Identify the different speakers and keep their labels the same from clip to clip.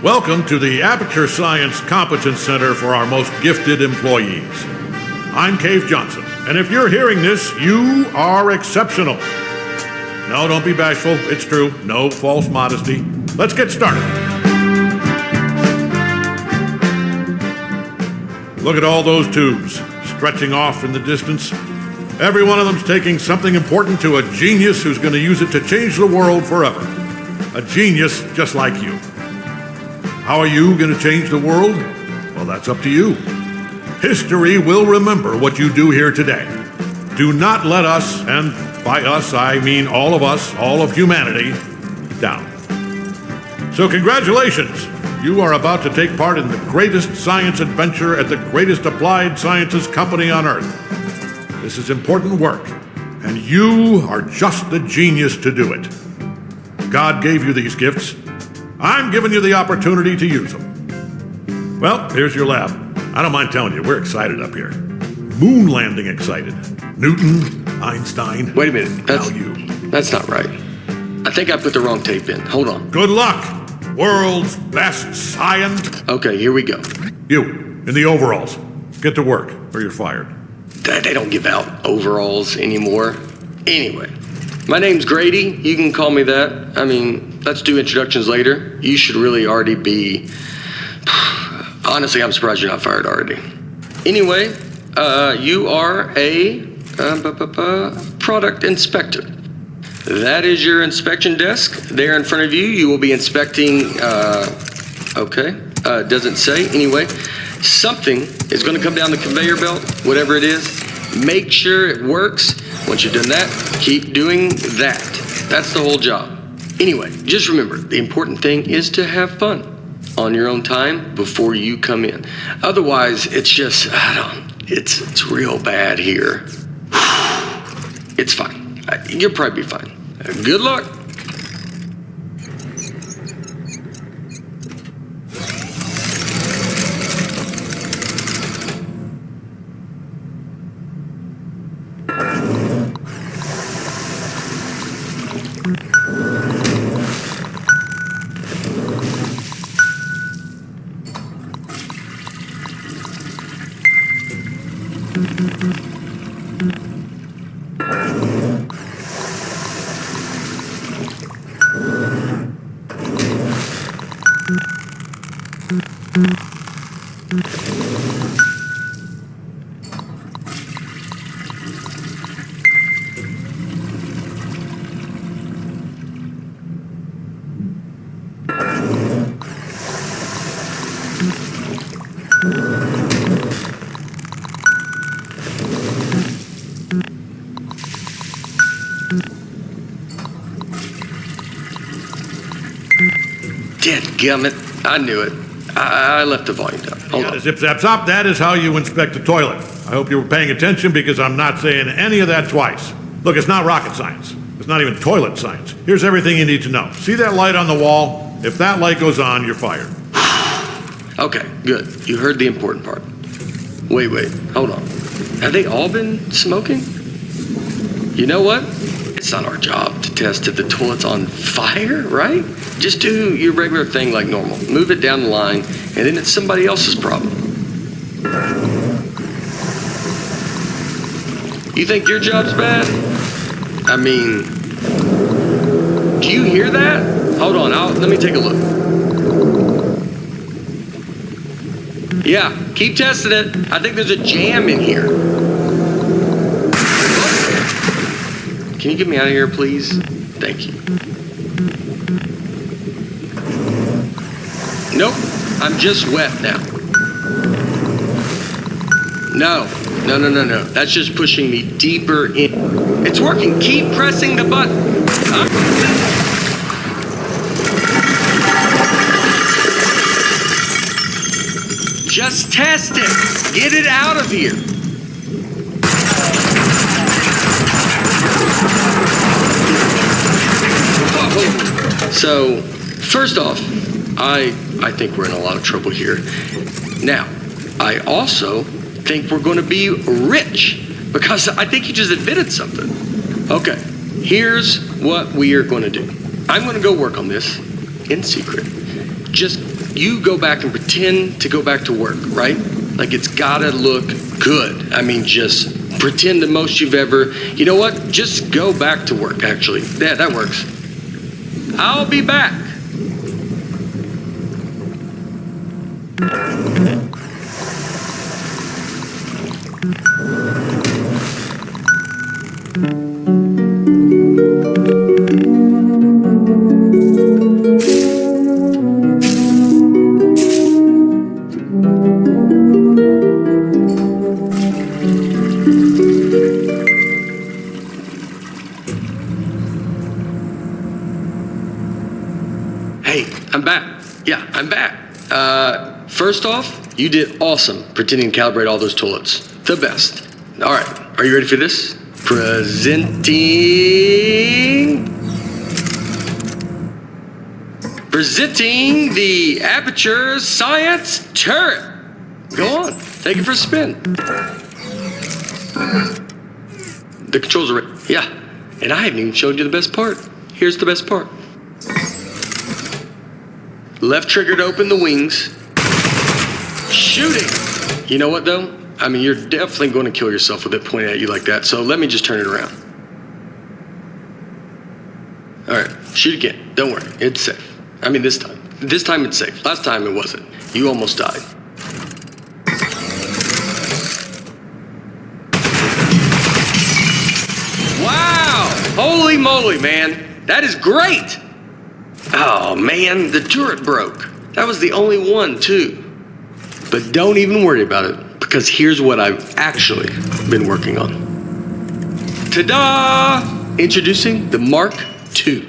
Speaker 1: Welcome to the Apeture Science Competence Center for our most gifted employees. I'm Cave Johnson, and if you're hearing this, you are exceptional. No, don't be bashful. It's true. No false modesty. Let's get started. Look at all those tubes stretching off in the distance. Every one of them's taking something important to a genius who's going to use it to change the world forever. A genius just like you. How are you going to change the world? Well, that's up to you. History will remember what you do here today. Do not let us, and by us I mean all of us, all of humanity, down. So congratulations. You are about to take part in the greatest science adventure at the greatest applied sciences company on Earth. This is important work, and you are just the genius to do it. God gave you these gifts. I'm giving you the opportunity to use them. Well, here's your lab. I don't mind telling you, we're excited up here. Moon landing excited. Newton, Einstein.
Speaker 2: Wait a minute. That's not right. I think I put the wrong tape in. Hold on.
Speaker 1: Good luck, world's best scientist.
Speaker 2: Okay, here we go.
Speaker 1: You, in the overalls. Get to work, or you're fired.
Speaker 2: They don't give out overalls anymore. Anyway, my name's Grady. You can call me that. I mean, let's do introductions later. You should really already be... Honestly, I'm surprised you're not fired already. Anyway, you are a product inspector. That is your inspection desk. There in front of you, you will be inspecting, doesn't say. Anyway, something is going to come down the conveyor belt, whatever it is. Make sure it works. Once you've done that, keep doing that. That's the whole job. Anyway, just remember, the important thing is to have fun on your own time before you come in. Otherwise, it's just, it's real bad here. It's fine. You'll probably be fine. Good luck. Dadgummit, I knew it. I left the volume down. Hold on.
Speaker 1: Zip, zap, zop. That is how you inspect a toilet. I hope you were paying attention because I'm not saying any of that twice. Look, it's not rocket science. It's not even toilet science. Here's everything you need to know. See that light on the wall? If that light goes on, you're fired.
Speaker 2: Okay, good. You heard the important part. Wait, hold on. Have they all been smoking? You know what? It's not our job to test if the toilet's on fire, right? Just do your regular thing like normal. Move it down the line, and then it's somebody else's problem. You think your job's bad? I mean, do you hear that? Hold on, let me take a look. Yeah, keep testing it. I think there's a jam in here. Can you get me out of here, please? Thank you. Nope, I'm just wet now. No. That's just pushing me deeper in. It's working. Keep pressing the button. Just test it. Get it out of here. So, first off, I think we're in a lot of trouble here. Now, I also think we're going to be rich because I think you just admitted something. Okay, here's what we are going to do. I'm going to go work on this in secret. Just you go back and pretend to go back to work, right? Like it's gotta look good. I mean, just pretend the most you've ever, you know what? Just go back to work, actually. Yeah, that works. I'll be back. Hey, I'm back. Yeah, I'm back. First off, you did awesome pretending to calibrate all those toilets. The best. All right, are you ready for this? Presenting the Apeture Science Turret. Go on, take it for a spin. The controls are ready. Yeah, and I haven't even showed you the best part. Here's the best part. Left trigger to open the wings. Shooting. You know what though? I mean, you're definitely going to kill yourself with it pointing at you like that. So let me just turn it around. All right, shoot again. Don't worry, it's safe. I mean, this time it's safe. Last time it wasn't. You almost died. Wow! Holy moly, man. That is great. Oh man, the turret broke. That was the only one too. But don't even worry about it, because here's what I've actually been working on. Ta-da! Introducing the Mark II.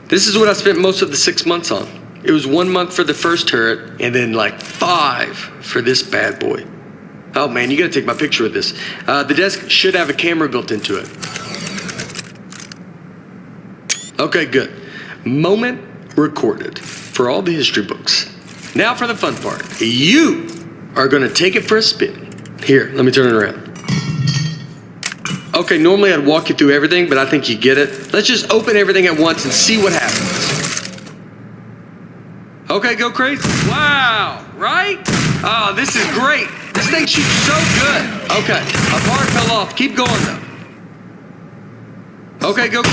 Speaker 2: This is what I spent most of the 6 months on. It was 1 month for the first turret, and then like 5 for this bad boy. Oh man, you gotta take my picture with this. The desk should have a camera built into it. Okay, good. Moment recorded for all the history books. Now for the fun part. You are gonna take it for a spin. Here, let me turn it around. Okay, normally I'd walk you through everything, but I think you get it. Let's just open everything at once and see what happens. Okay, go crazy. Wow, right? Oh, this is great. This thing shoots so good. Okay, a part fell off. Keep going though. Okay, go. All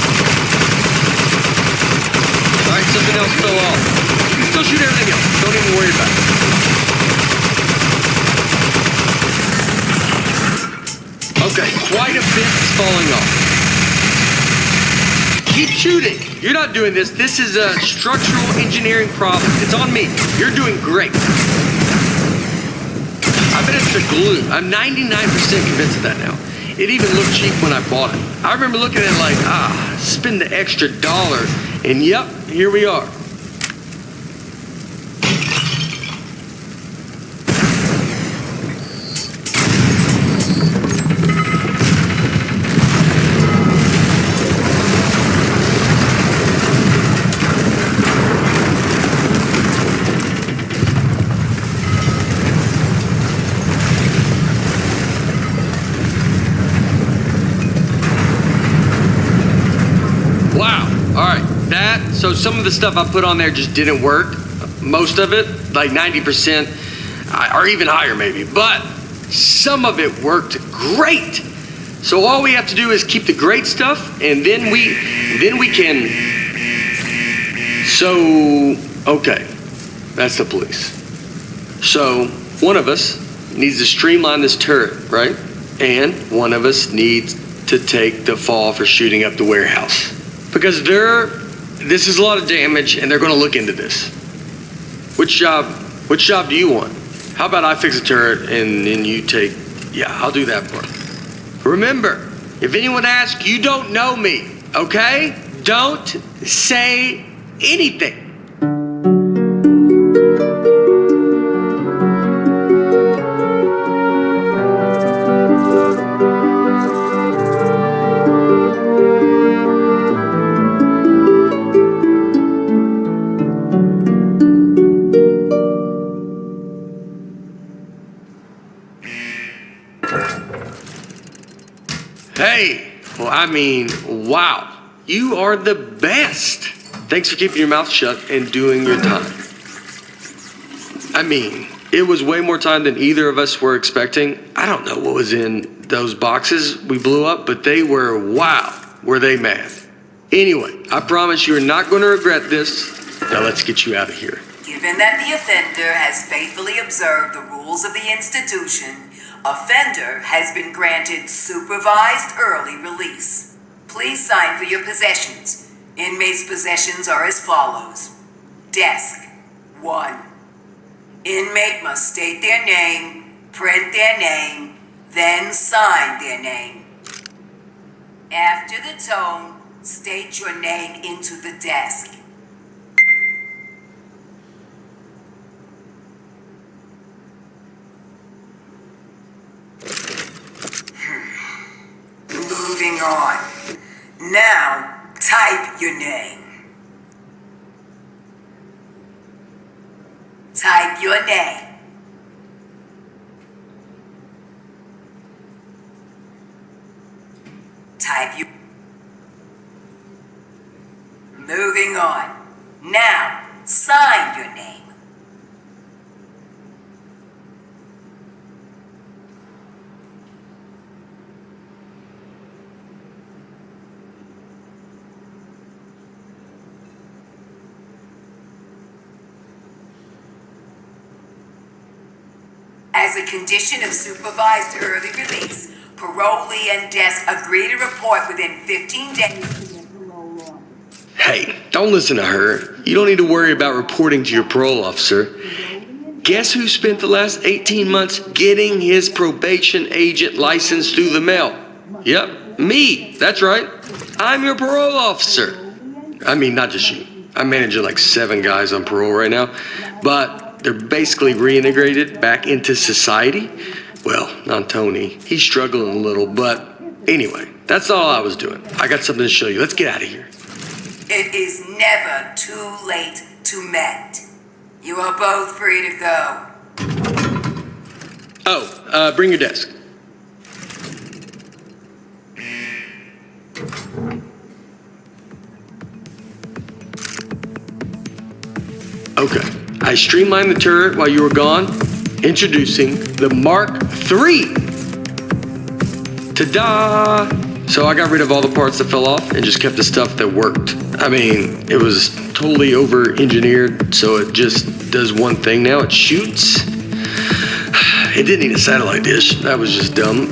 Speaker 2: right, something else fell off. You can still shoot everything else. Don't even worry about it. Okay, quite a bit is falling off. Keep shooting. You're not doing this. This is a structural engineering problem. It's on me. You're doing great. I bet it's the glue. I'm 99% convinced of that now. It even looked cheap when I bought it. I remember looking at it like, spend the extra $1. And yep, here we are. Wow, all right. So some of the stuff I put on there just didn't work. Most of it, like 90%, or even higher maybe. But some of it worked great. So all we have to do is keep the great stuff, and then we can. So, okay, that's the police. So one of us needs to streamline this turret, right? And one of us needs to take the fall for shooting up the warehouse. Because this is a lot of damage, and they're going to look into this. Which job do you want? How about I fix a turret, and then you take, yeah, I'll do that part. Remember, if anyone asks, you don't know me, okay? Don't say anything. Hey, well, I mean, wow. You are the best. Thanks for keeping your mouth shut and doing your time. I mean, it was way more time than either of us were expecting. I don't know what was in those boxes we blew up, but they were they mad. Anyway, I promise you're not going to regret this. Now let's get you out of here.
Speaker 3: Given that the offender has faithfully observed the rules of the institution, offender has been granted supervised early release. Please sign for your possessions. Inmates' possessions are as follows. Desk 1. Inmate must state their name, print their name, then sign their name. After the tone, state your name into the desk. Moving on. Now, type your name. Type your name. Type your... Moving on. Now, sign your name. As a condition of supervised early release, parolee and desk agree to report within 15 days.
Speaker 2: Hey, don't listen to her. You don't need to worry about reporting to your parole officer. Guess who spent the last 18 months getting his probation agent license through the mail? Yep, me. That's right. I'm your parole officer. I mean, not just you. I'm managing like 7 guys on parole right now, but they're basically reintegrated back into society. Well, not Tony. He's struggling a little, but anyway, that's all I was doing. I got something to show you. Let's get out of here.
Speaker 3: It is never too late to mend. You are both free to go.
Speaker 2: Oh, bring your desk. Okay. I streamlined the turret while you were gone, introducing the Mark III. Ta-da! So I got rid of all the parts that fell off and just kept the stuff that worked. I mean, it was totally over-engineered, so it just does one thing now. It shoots. It didn't need a satellite dish. That was just dumb.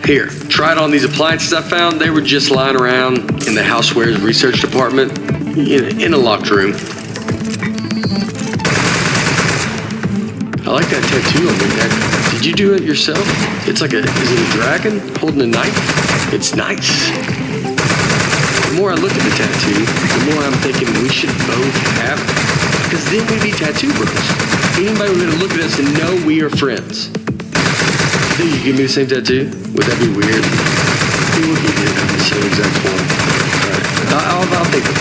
Speaker 2: Here, try it on these appliances I found. They were just lying around in the housewares research department in a locked room. I like that tattoo on your neck. Did you do it yourself? It's like is it a dragon holding a knife? It's nice. The more I look at the tattoo, the more I'm thinking we should both have it. Because then we'd be tattoo bros. Anybody would look at us and know we are friends. Think you give me the same tattoo? Would that be weird? Maybe we'll give you the same exact form. Alright, I'll take it.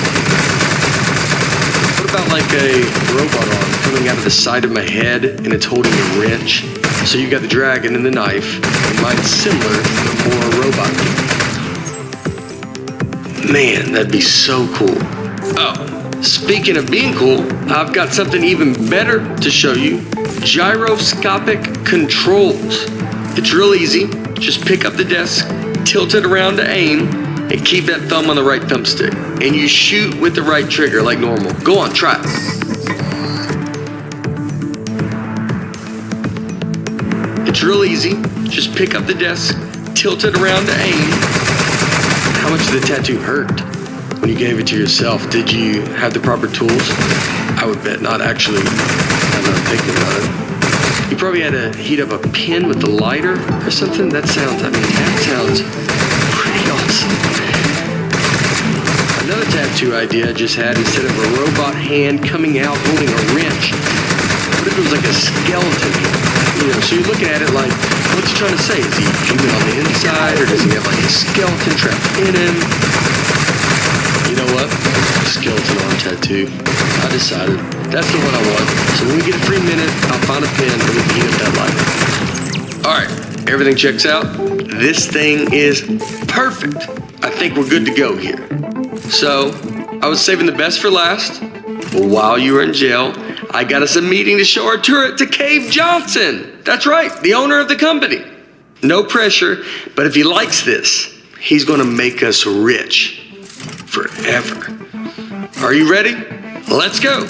Speaker 2: What about like a robot arm coming out of the side of my head and it's holding a wrench? So you got the dragon and the knife, and mine's similar, but more robot. Man, that'd be so cool. Oh, speaking of being cool, I've got something even better to show you. Gyroscopic controls. It's real easy. Just pick up the desk, tilt it around to aim, and keep that thumb on the right thumbstick. And you shoot with the right trigger like normal. Go on, try it. It's real easy. Just pick up the desk, tilt it around to aim. How much did the tattoo hurt when you gave it to yourself? Did you have the proper tools? I would bet not, actually. I'm not thinking about it. You probably had to heat up a pen with the lighter or something. That sounds pretty awesome. Another tattoo idea I just had, instead of a robot hand coming out holding a wrench, what if it was like a skeleton hand? You know, so you're looking at it like, what's he trying to say? Is he human on the inside, or does he have like a skeleton trapped in him? You know what? Skeleton arm tattoo. I decided. That's the one I want. So when we get a free minute, I'll find a pen and we can heat up that lighter. Alright, everything checks out. This thing is perfect. I think we're good to go here. So, I was saving the best for last. While you were in jail, I got us a meeting to show our turret to Cave Johnson. That's right, the owner of the company. No pressure, but if he likes this, he's gonna make us rich forever. Are you ready? Let's go.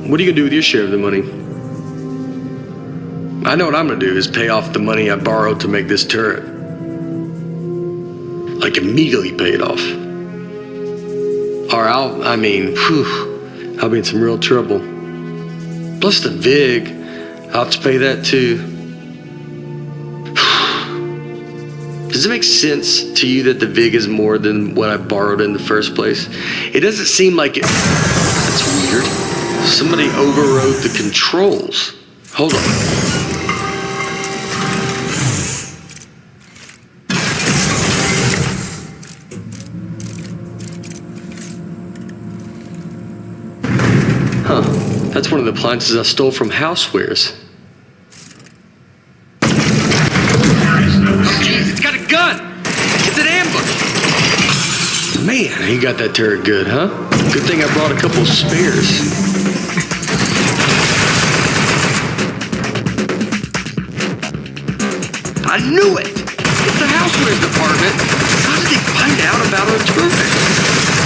Speaker 2: What are you gonna do with your share of the money? I know what I'm gonna do is pay off the money I borrowed to make this turret. Like immediately pay it off. Or I'll be in some real trouble. Plus the VIG, I'll have to pay that too. Does it make sense to you that the VIG is more than what I borrowed in the first place? It doesn't seem like it. That's weird. Somebody overrode the controls. Hold on. Huh. That's one of the appliances I stole from Housewares. Jeez, it's got a gun! It's an ambush! Man, he got that turret good, huh? Good thing I brought a couple spares. I knew it! It's the Housewares department! How did they find out about our turret?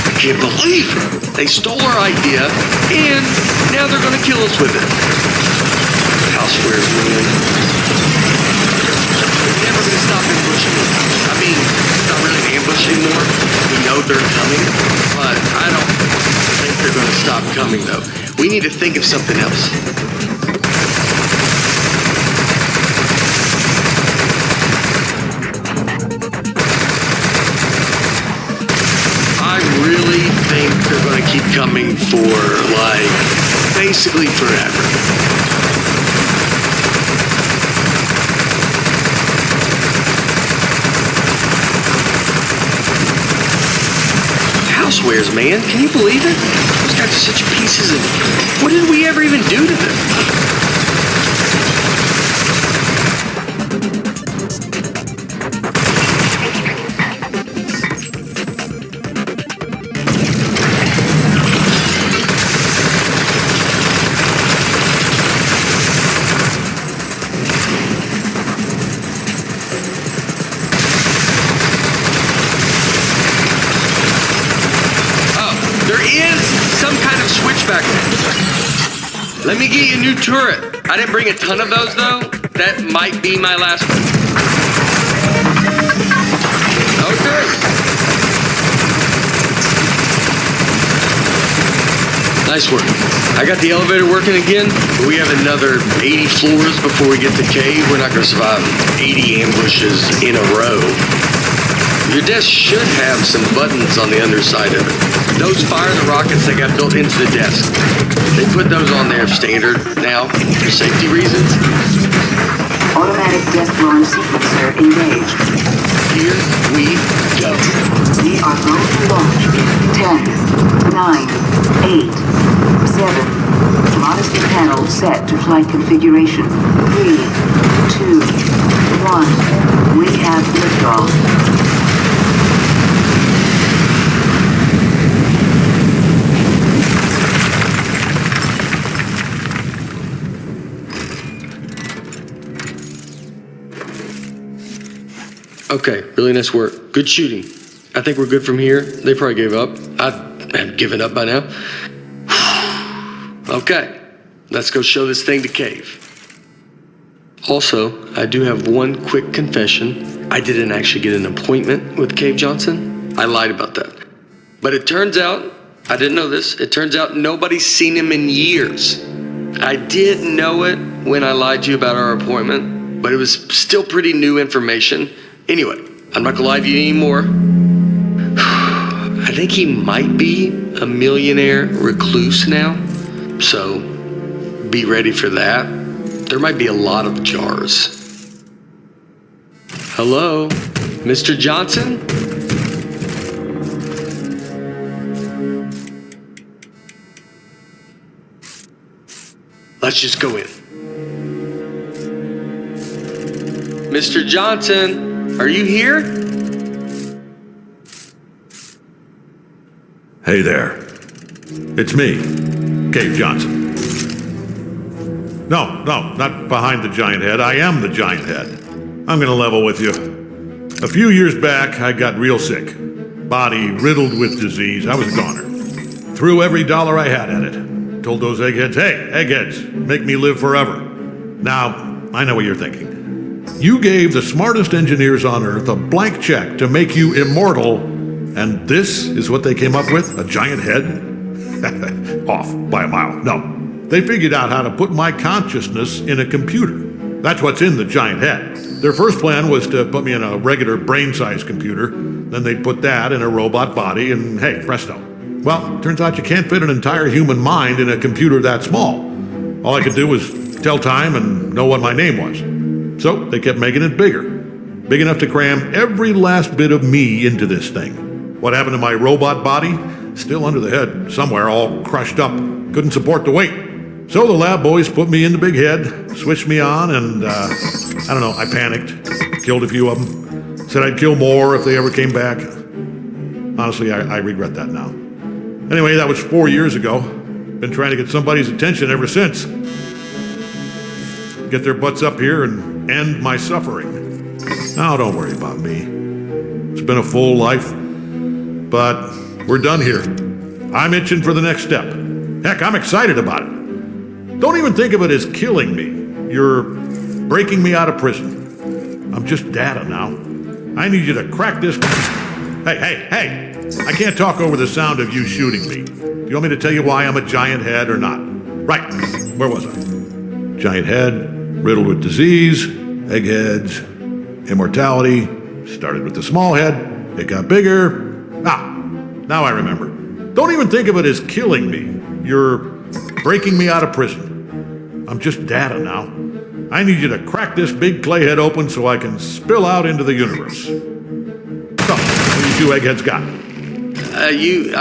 Speaker 2: I can't believe it! They stole our idea, and now they're gonna kill us with it. Housewares, man. They're never gonna stop ambushing us. I mean, it's not really an ambush anymore. We know they're coming, but I don't think they're gonna stop coming, though. We need to think of something else. I really think they're going to keep coming for, basically forever. Housewares, man. Can you believe it? Those guys are such pieces of... What did we ever even do to them? Let me get you a new turret. I didn't bring a ton of those, though. That might be my last one. Okay. Nice work. I got the elevator working again, but we have another 80 floors before we get to cave. We're not going to survive 80 ambushes in a row. Your desk should have some buttons on the underside of it. Those fire the rockets that got built into the desk. They put those on there standard now for safety reasons.
Speaker 3: Automatic desk launch sequencer engaged.
Speaker 2: Here we go.
Speaker 3: We are going to launch in 10, 9, 8, 7. Modesty panel set to flight configuration. 3, 2, 1. We have liftoff.
Speaker 2: Okay, really nice work. Good shooting. I think we're good from here. They probably gave up. I have given up by now. Okay, let's go show this thing to Cave. Also, I do have one quick confession. I didn't actually get an appointment with Cave Johnson. I lied about that. But it turns out, I didn't know this, it turns out nobody's seen him in years. I did know it when I lied to you about our appointment, but it was still pretty new information. Anyway, I'm not gonna lie to you anymore. I think he might be a millionaire recluse now. So Be ready for that. There might be a lot of jars. Hello, Mr. Johnson? Let's just go in. Mr. Johnson, are you here?
Speaker 1: Hey there. It's me, Cave Johnson. No, not behind the giant head. I am the giant head. I'm gonna level with you. A few years back, I got real sick. Body riddled with disease. I was a goner. Threw every dollar I had at it. Told those eggheads, hey, eggheads, make me live forever. Now, I know what you're thinking. You gave the smartest engineers on Earth a blank check to make you immortal, and this is what they came up with? A giant head? Off by a mile. No. They figured out how to put my consciousness in a computer. That's what's in the giant head. Their first plan was to put me in a regular brain-sized computer. Then they'd put that in a robot body, and hey, presto. Well, turns out you can't fit an entire human mind in a computer that small. All I could do was tell time and know what my name was. So they kept making it bigger. Big enough to cram every last bit of me into this thing. What happened to my robot body? Still under the head, somewhere, all crushed up. Couldn't support the weight. So the lab boys put me in the big head, switched me on, and, I don't know, I panicked. Killed a few of them. Said I'd kill more if they ever came back. Honestly, I regret that now. Anyway, that was 4 years ago. Been trying to get somebody's attention ever since. Get their butts up here and end my suffering. Now, don't worry about me. It's been a full life, but we're done here. I'm itching for the next step. Heck, I'm excited about it. Don't even think of it as killing me. You're breaking me out of prison. I'm just data now. I need you to crack this. Hey. I can't talk over the sound of you shooting me. Do you want me to tell you why I'm a giant head or not? Right. Where was I? Giant head, riddled with disease, eggheads, immortality. Started with the small head. It got bigger. Now I remember. Don't even think of it as killing me. You're breaking me out of prison. I'm just data now. I need you to crack this big clay head open so I can spill out into the universe. So, what do you two eggheads got?
Speaker 2: You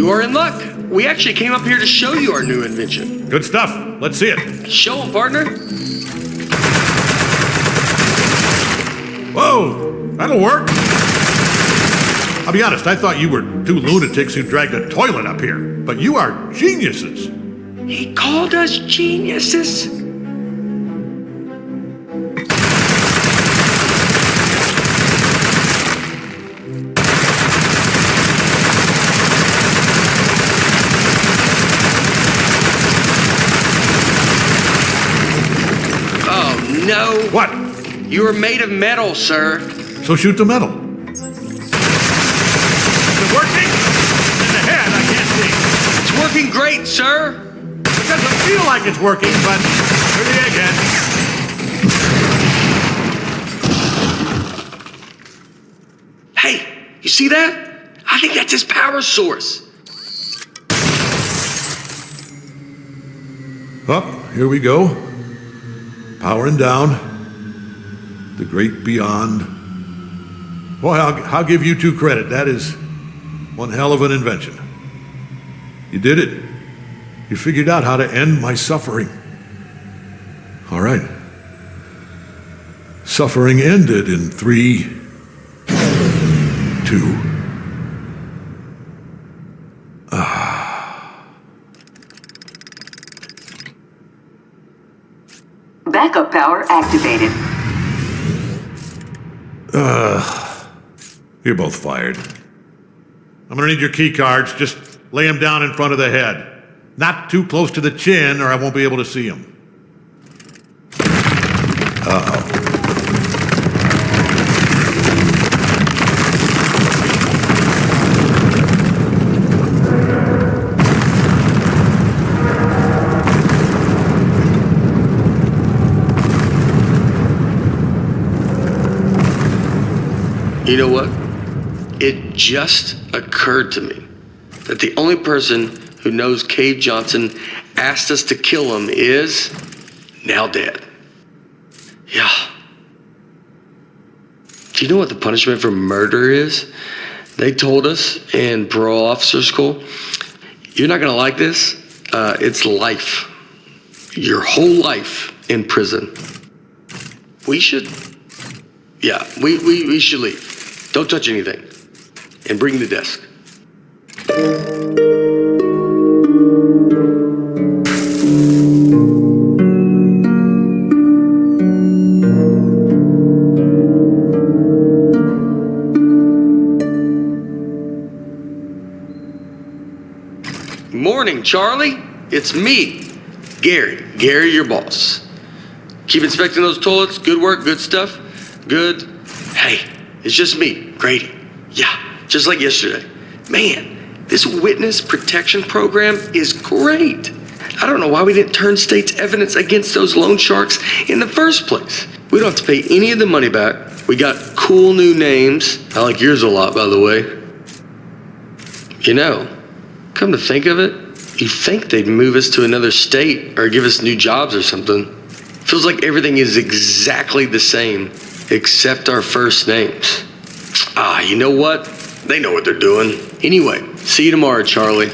Speaker 2: are in luck. We actually came up here to show you our new invention.
Speaker 1: Good stuff. Let's see it.
Speaker 2: Show 'em, partner.
Speaker 1: Whoa, that'll work. I'll be honest, I thought you were two lunatics who dragged a toilet up here, but you are geniuses.
Speaker 2: He called us geniuses. Oh, no.
Speaker 1: What?
Speaker 2: You are made of metal, sir.
Speaker 1: So shoot the metal. Is it working? In the head, I can't see.
Speaker 2: It's working great, sir.
Speaker 1: It doesn't feel like it's working, but you're the egghead.
Speaker 2: Hey, you see that? I think that's his power source.
Speaker 1: Up, here we go. Powering down. The great beyond. Boy, I'll give you two credit. That is one hell of an invention. You did it. You figured out how to end my suffering. All right. Suffering ended in 3, 2.
Speaker 3: Backup power activated.
Speaker 1: You're both fired. I'm gonna need your key cards. Just lay them down in front of the head. Not too close to the chin, or I won't be able to see them. Uh-oh.
Speaker 2: You know what? It just occurred to me that the only person who knows Cave Johnson asked us to kill him is now dead. Yeah. Do you know what the punishment for murder is? They told us in parole officer school, you're not gonna like this. It's life. Your whole life in prison. We should leave. Don't touch anything. And bring the desk. Morning, Charlie. It's me, Gary. Gary, your boss. Keep inspecting those toilets. Good work, good stuff. Good. Hey, it's just me, Grady. Yeah, just like yesterday. Man, this witness protection program is great. I don't know why we didn't turn state's evidence against those loan sharks in the first place. We don't have to pay any of the money back. We got cool new names. I like yours a lot, by the way. You know, come to think of it, you'd think they'd move us to another state or give us new jobs or something. Feels like everything is exactly the same, except our first names. You know what? They know what they're doing. Anyway, see you tomorrow, Charlie.